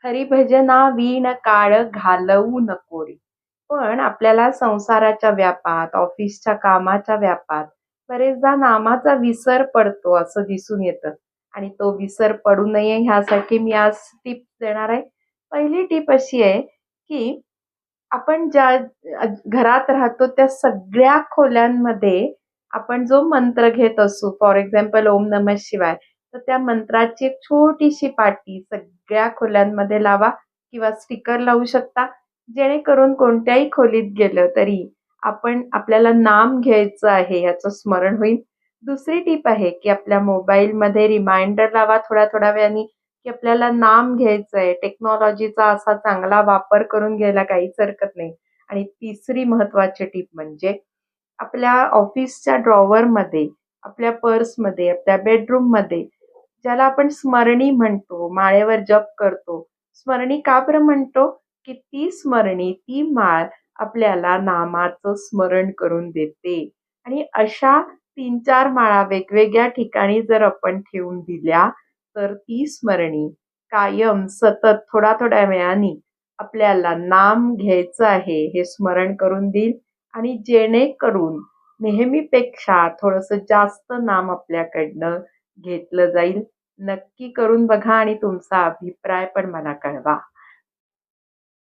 हरिभजना वीण काळ घालवू नको रे. पण आपल्याला संसाराच्या व्यापात, ऑफिसच्या कामाच्या व्यापात बरेचदा नामाचा विसर पडतो असं दिसून येतं आणि तो विसर पडू नये ह्यासाठी मी आज टिप्स देणार आहे. पहिली टिप अशी आहे, की आपण ज्या घरात राहतो त्या सगळ्या खोल्यांमध्ये आपण जो मंत्र घेत असू, फॉर एक्झाम्पल ओम नमः शिवाय, तर त्या मंत्राची एक छोटीशी पाटी सगळ्या खोल्यांमध्ये लावा किंवा स्टिकर लावू शकता. जेणेकरून कोणत्याही खोलीत गेलं तरी आपल्याला नाम घ्यायचं आहे याचं स्मरण होईल. दुसरी टिप आहे, की आपल्या मोबाईलमध्ये रिमाइंडर लावा थोड्या-थोड्या वेळाने, की आपल्याला नाम घ्यायचंय. टेक्नॉलॉजीचा असा चांगला वापर करून घ्यायला काहीच हरकत नाही. आणि तिसरी महत्त्वाची टिप म्हणजे आपल्या ऑफिसच्या ड्रॉवरमध्ये, आपल्या पर्समध्ये, आपल्या बेडरूममध्ये ज्याला आपण स्मरणी म्हणतो, माळेवर जप करतो. स्मरणी का बरं म्हणतो? की ती स्मरणी, ती माळ आपल्याला नामाचं स्मरण करून देते आणि अशा 3-4 माळा वेगवेगळ्या ठिकाणी जर आपण ठेवून दिल्या, तर ती स्मरणी कायम सतत थोड्या-थोड्या वेळाने आपल्याला नाम घ्यायचं आहे हे स्मरण करून देईल आणि जेणेकरून नेहमीपेक्षा थोडंसं जास्त नाम आपल्याकडनं घेतलं जाईल. नक्की करून बघा आणि तुमचा अभिप्राय पण मला कळवा.